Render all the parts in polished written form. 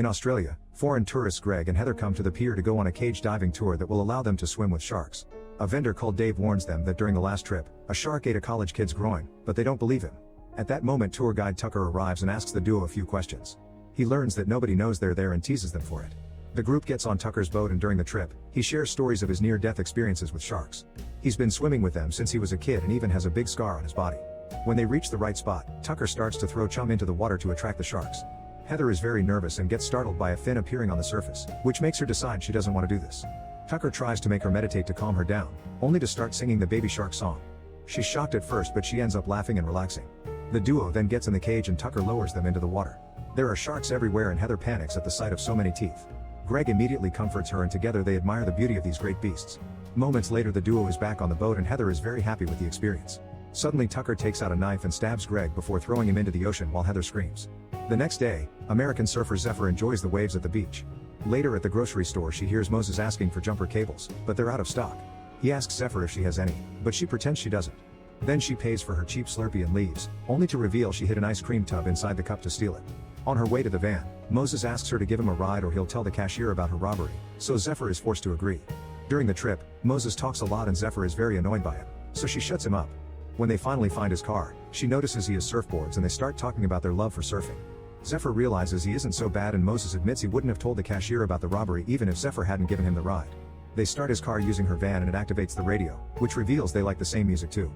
In Australia, foreign tourists Greg and Heather come to the pier to go on a cage diving tour that will allow them to swim with sharks. A vendor called Dave warns them that during the last trip, a shark ate a college kid's groin, but they don't believe him. At that moment tour guide Tucker arrives and asks the duo a few questions. He learns that nobody knows they're there and teases them for it. The group gets on Tucker's boat and during the trip, he shares stories of his near-death experiences with sharks. He's been swimming with them since he was a kid and even has a big scar on his body. When they reach the right spot, Tucker starts to throw chum into the water to attract the sharks. Heather is very nervous and gets startled by a fin appearing on the surface, which makes her decide she doesn't want to do this. Tucker tries to make her meditate to calm her down, only to start singing the Baby Shark song. She's shocked at first but she ends up laughing and relaxing. The duo then gets in the cage and Tucker lowers them into the water. There are sharks everywhere and Heather panics at the sight of so many teeth. Greg immediately comforts her and together they admire the beauty of these great beasts. Moments later the duo is back on the boat and Heather is very happy with the experience. Suddenly Tucker takes out a knife and stabs Greg before throwing him into the ocean while Heather screams. The next day, American surfer Zephyr enjoys the waves at the beach. Later at the grocery store she hears Moses asking for jumper cables, but they're out of stock. He asks Zephyr if she has any, but she pretends she doesn't. Then she pays for her cheap Slurpee and leaves, only to reveal she hid an ice cream tub inside the cup to steal it. On her way to the van, Moses asks her to give him a ride or he'll tell the cashier about her robbery, so Zephyr is forced to agree. During the trip, Moses talks a lot and Zephyr is very annoyed by him, so she shuts him up. When they finally find his car, she notices he has surfboards and they start talking about their love for surfing. Zephyr realizes he isn't so bad and Moses admits he wouldn't have told the cashier about the robbery even if Zephyr hadn't given him the ride. They start his car using her van and it activates the radio, which reveals they like the same music too.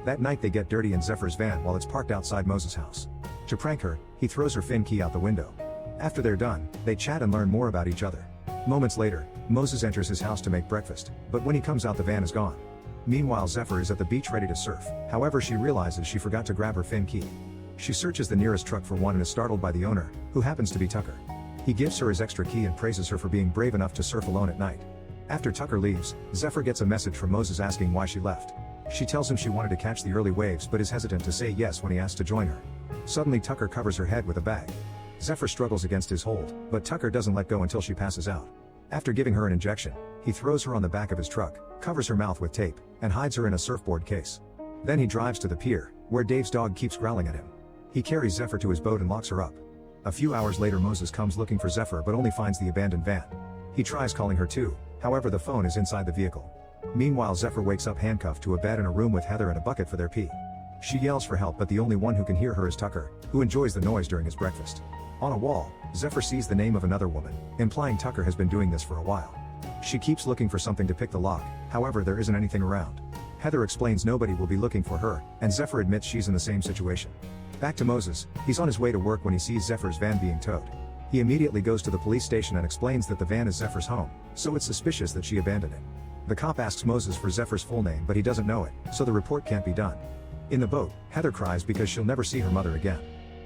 That night they get dirty in Zephyr's van while it's parked outside Moses' house. To prank her, he throws her fin key out the window. After they're done, they chat and learn more about each other. Moments later, Moses enters his house to make breakfast, but when he comes out the van is gone. Meanwhile Zephyr is at the beach ready to surf, however she realizes she forgot to grab her fin key. She searches the nearest truck for one and is startled by the owner, who happens to be Tucker. He gives her his extra key and praises her for being brave enough to surf alone at night. After Tucker leaves, Zephyr gets a message from Moses asking why she left. She tells him she wanted to catch the early waves but is hesitant to say yes when he asks to join her. Suddenly Tucker covers her head with a bag. Zephyr struggles against his hold, but Tucker doesn't let go until she passes out. After giving her an injection, he throws her on the back of his truck, covers her mouth with tape, and hides her in a surfboard case. Then he drives to the pier, where Dave's dog keeps growling at him. He carries Zephyr to his boat and locks her up. A few hours later Moses comes looking for Zephyr but only finds the abandoned van. He tries calling her too, however the phone is inside the vehicle. Meanwhile Zephyr wakes up handcuffed to a bed in a room with Heather and a bucket for their pee. She yells for help but the only one who can hear her is Tucker, who enjoys the noise during his breakfast. On a wall, Zephyr sees the name of another woman, implying Tucker has been doing this for a while. She keeps looking for something to pick the lock, however there isn't anything around. Heather explains nobody will be looking for her, and Zephyr admits she's in the same situation. Back to Moses, he's on his way to work when he sees Zephyr's van being towed. He immediately goes to the police station and explains that the van is Zephyr's home, so it's suspicious that she abandoned it. The cop asks Moses for Zephyr's full name but he doesn't know it, so the report can't be done. In the boat, Heather cries because she'll never see her mother again.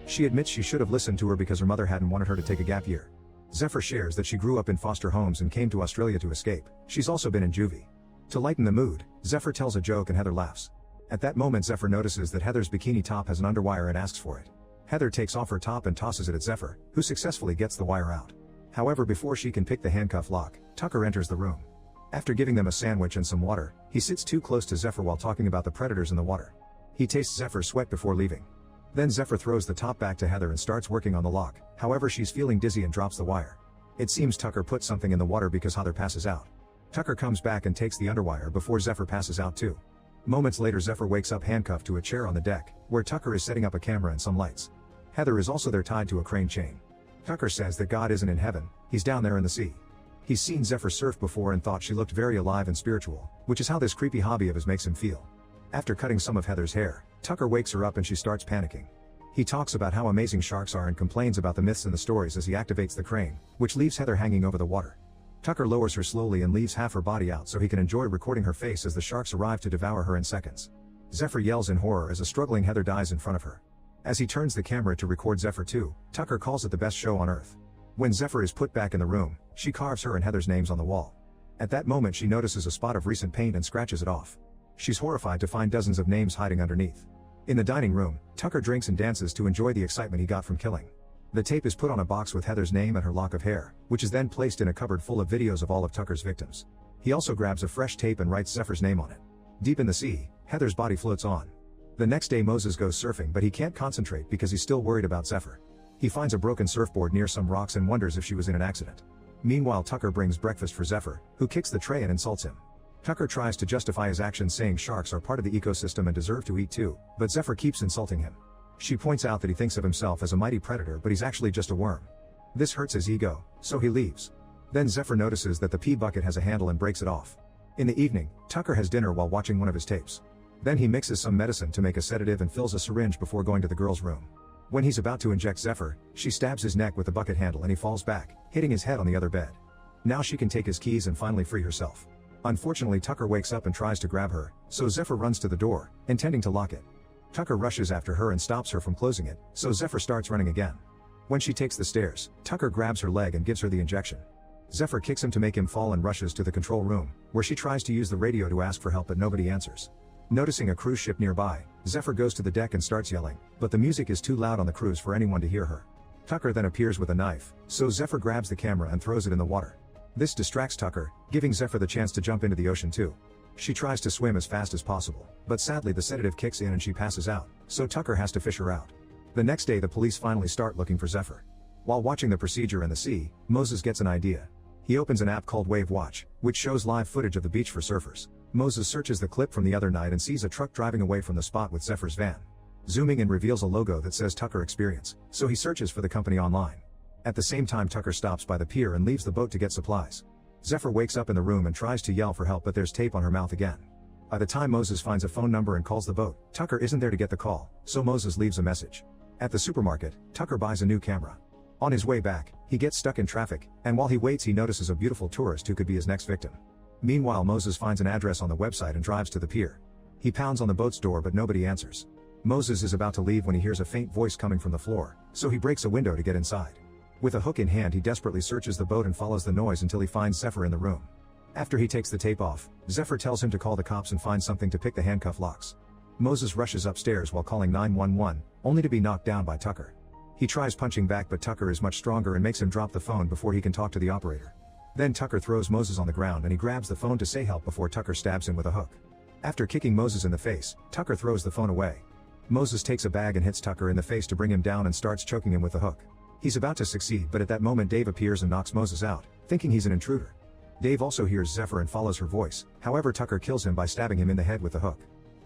She admits she should have listened to her because her mother hadn't wanted her to take a gap year. Zephyr shares that she grew up in foster homes and came to Australia to escape. She's also been in juvie. To lighten the mood, Zephyr tells a joke and Heather laughs. At that moment Zephyr notices that Heather's bikini top has an underwire and asks for it. Heather takes off her top and tosses it at Zephyr, who successfully gets the wire out. However, before she can pick the handcuff lock, Tucker enters the room. After giving them a sandwich and some water, he sits too close to Zephyr while talking about the predators in the water. He tastes Zephyr's sweat before leaving. Then Zephyr throws the top back to Heather and starts working on the lock, however she's feeling dizzy and drops the wire. It seems Tucker put something in the water because Heather passes out. Tucker comes back and takes the underwire before Zephyr passes out too. Moments later Zephyr wakes up handcuffed to a chair on the deck, where Tucker is setting up a camera and some lights. Heather is also there tied to a crane chain. Tucker says that God isn't in heaven, he's down there in the sea. He's seen Zephyr surf before and thought she looked very alive and spiritual, which is how this creepy hobby of his makes him feel. After cutting some of Heather's hair, Tucker wakes her up and she starts panicking. He talks about how amazing sharks are and complains about the myths and the stories as he activates the crane, which leaves Heather hanging over the water. Tucker lowers her slowly and leaves half her body out so he can enjoy recording her face as the sharks arrive to devour her in seconds. Zephyr yells in horror as a struggling Heather dies in front of her. As he turns the camera to record Zephyr too, Tucker calls it the best show on earth. When Zephyr is put back in the room, she carves her and Heather's names on the wall. At that moment she notices a spot of recent paint and scratches it off. She's horrified to find dozens of names hiding underneath. In the dining room, Tucker drinks and dances to enjoy the excitement he got from killing. The tape is put on a box with Heather's name and her lock of hair, which is then placed in a cupboard full of videos of all of Tucker's victims. He also grabs a fresh tape and writes Zephyr's name on it. Deep in the sea, Heather's body floats on. The next day Moses goes surfing but he can't concentrate because he's still worried about Zephyr. He finds a broken surfboard near some rocks and wonders if she was in an accident. Meanwhile, Tucker brings breakfast for Zephyr, who kicks the tray and insults him. Tucker tries to justify his actions, saying sharks are part of the ecosystem and deserve to eat too, but Zephyr keeps insulting him. She points out that he thinks of himself as a mighty predator, but he's actually just a worm. This hurts his ego, so he leaves. Then Zephyr notices that the pee bucket has a handle and breaks it off. In the evening, Tucker has dinner while watching one of his tapes. Then he mixes some medicine to make a sedative and fills a syringe before going to the girl's room. When he's about to inject Zephyr, she stabs his neck with the bucket handle and he falls back, hitting his head on the other bed. Now she can take his keys and finally free herself. Unfortunately, Tucker wakes up and tries to grab her, so Zephyr runs to the door, intending to lock it. Tucker rushes after her and stops her from closing it, so Zephyr starts running again. When she takes the stairs, Tucker grabs her leg and gives her the injection. Zephyr kicks him to make him fall and rushes to the control room, where she tries to use the radio to ask for help but nobody answers. Noticing a cruise ship nearby, Zephyr goes to the deck and starts yelling, but the music is too loud on the cruise for anyone to hear her. Tucker then appears with a knife, so Zephyr grabs the camera and throws it in the water. This distracts Tucker, giving Zephyr the chance to jump into the ocean too. She tries to swim as fast as possible, but sadly the sedative kicks in and she passes out, so Tucker has to fish her out. The next day the police finally start looking for Zephyr. While watching the procedure in the sea, Moses gets an idea. He opens an app called Wave Watch, which shows live footage of the beach for surfers. Moses searches the clip from the other night and sees a truck driving away from the spot with Zephyr's van. Zooming in reveals a logo that says Tucker Experience, so he searches for the company online. At the same time, Tucker stops by the pier and leaves the boat to get supplies. Zephyr wakes up in the room and tries to yell for help, but there's tape on her mouth again. By the time Moses finds a phone number and calls the boat, Tucker isn't there to get the call, so Moses leaves a message. At the supermarket, Tucker buys a new camera. On his way back, he gets stuck in traffic, and while he waits he notices a beautiful tourist who could be his next victim. Meanwhile, Moses finds an address on the website and drives to the pier. He pounds on the boat's door but nobody answers. Moses is about to leave when he hears a faint voice coming from the floor, so he breaks a window to get inside. With a hook in hand, he desperately searches the boat and follows the noise until he finds Zephyr in the room. After he takes the tape off, Zephyr tells him to call the cops and find something to pick the handcuff locks. Moses rushes upstairs while calling 911, only to be knocked down by Tucker. He tries punching back, but Tucker is much stronger and makes him drop the phone before he can talk to the operator. Then Tucker throws Moses on the ground and he grabs the phone to say help before Tucker stabs him with a hook. After kicking Moses in the face, Tucker throws the phone away. Moses takes a bag and hits Tucker in the face to bring him down and starts choking him with the hook. He's about to succeed, but at that moment Dave appears and knocks Moses out, thinking he's an intruder. Dave also hears Zephyr and follows her voice, however Tucker kills him by stabbing him in the head with the hook.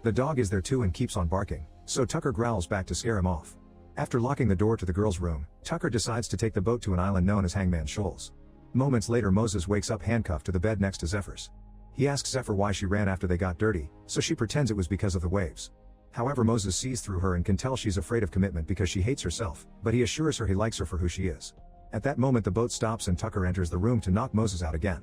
The dog is there too and keeps on barking, so Tucker growls back to scare him off. After locking the door to the girl's room, Tucker decides to take the boat to an island known as Hangman's Shoals. Moments later, Moses wakes up handcuffed to the bed next to Zephyr's. He asks Zephyr why she ran after they got dirty, so she pretends it was because of the waves. However, Moses sees through her and can tell she's afraid of commitment because she hates herself, but he assures her he likes her for who she is. At that moment the boat stops and Tucker enters the room to knock Moses out again.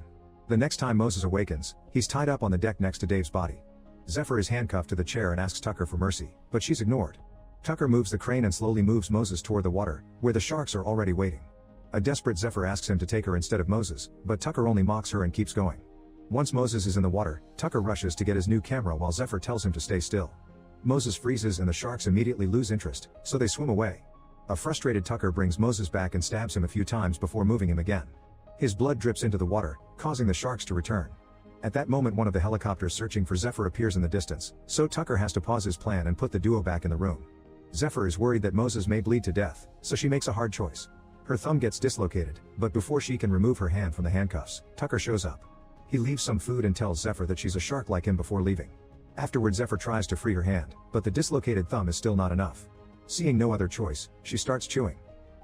The next time Moses awakens, he's tied up on the deck next to Dave's body. Zephyr is handcuffed to the chair and asks Tucker for mercy, but she's ignored. Tucker moves the crane and slowly moves Moses toward the water, where the sharks are already waiting. A desperate Zephyr asks him to take her instead of Moses, but Tucker only mocks her and keeps going. Once Moses is in the water, Tucker rushes to get his new camera while Zephyr tells him to stay still. Moses freezes and the sharks immediately lose interest, so they swim away. A frustrated Tucker brings Moses back and stabs him a few times before moving him again. His blood drips into the water, causing the sharks to return. At that moment one of the helicopters searching for Zephyr appears in the distance, so Tucker has to pause his plan and put the duo back in the room. Zephyr is worried that Moses may bleed to death, so she makes a hard choice. Her thumb gets dislocated, but before she can remove her hand from the handcuffs, Tucker shows up. He leaves some food and tells Zephyr that she's a shark like him before leaving. Afterward, Zephyr tries to free her hand, but the dislocated thumb is still not enough. Seeing no other choice, she starts chewing.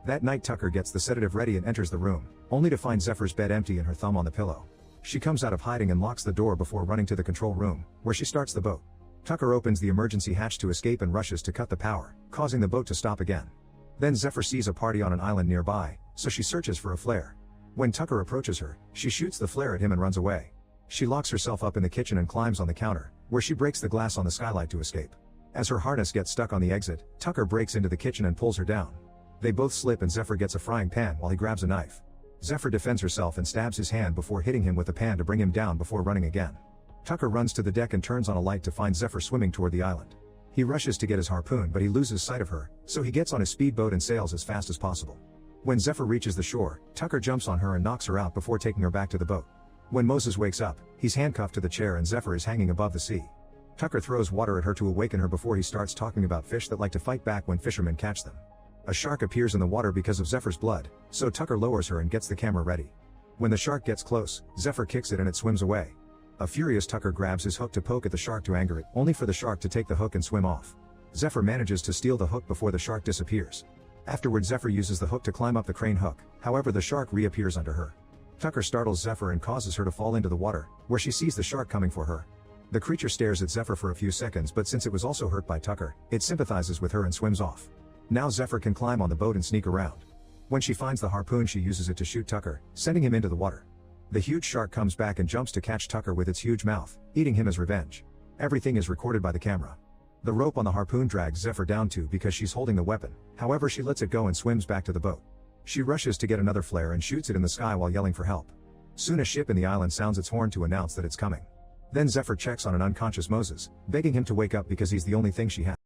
That night Tucker gets the sedative ready and enters the room, only to find Zephyr's bed empty and her thumb on the pillow. She comes out of hiding and locks the door before running to the control room, where she starts the boat. Tucker opens the emergency hatch to escape and rushes to cut the power, causing the boat to stop again. Then Zephyr sees a party on an island nearby, so she searches for a flare. When Tucker approaches her, she shoots the flare at him and runs away. She locks herself up in the kitchen and climbs on the counter, where she breaks the glass on the skylight to escape. As her harness gets stuck on the exit, Tucker breaks into the kitchen and pulls her down. They both slip and Zephyr gets a frying pan while he grabs a knife. Zephyr defends herself and stabs his hand before hitting him with the pan to bring him down before running again. Tucker runs to the deck and turns on a light to find Zephyr swimming toward the island. He rushes to get his harpoon, but he loses sight of her, so he gets on his speedboat and sails as fast as possible. When Zephyr reaches the shore, Tucker jumps on her and knocks her out before taking her back to the boat. When Moses wakes up, he's handcuffed to the chair and Zephyr is hanging above the sea. Tucker throws water at her to awaken her before he starts talking about fish that like to fight back when fishermen catch them. A shark appears in the water because of Zephyr's blood, so Tucker lowers her and gets the camera ready. When the shark gets close, Zephyr kicks it and it swims away. A furious Tucker grabs his hook to poke at the shark to anger it, only for the shark to take the hook and swim off. Zephyr manages to steal the hook before the shark disappears. Afterward, Zephyr uses the hook to climb up the crane hook, however the shark reappears under her. Tucker startles Zephyr and causes her to fall into the water, where she sees the shark coming for her. The creature stares at Zephyr for a few seconds, but since it was also hurt by Tucker, it sympathizes with her and swims off. Now Zephyr can climb on the boat and sneak around. When she finds the harpoon, she uses it to shoot Tucker, sending him into the water. The huge shark comes back and jumps to catch Tucker with its huge mouth, eating him as revenge. Everything is recorded by the camera. The rope on the harpoon drags Zephyr down too because she's holding the weapon, however she lets it go and swims back to the boat. She rushes to get another flare and shoots it in the sky while yelling for help. Soon a ship in the island sounds its horn to announce that it's coming. Then Zephyr checks on an unconscious Moses, begging him to wake up because he's the only thing she has.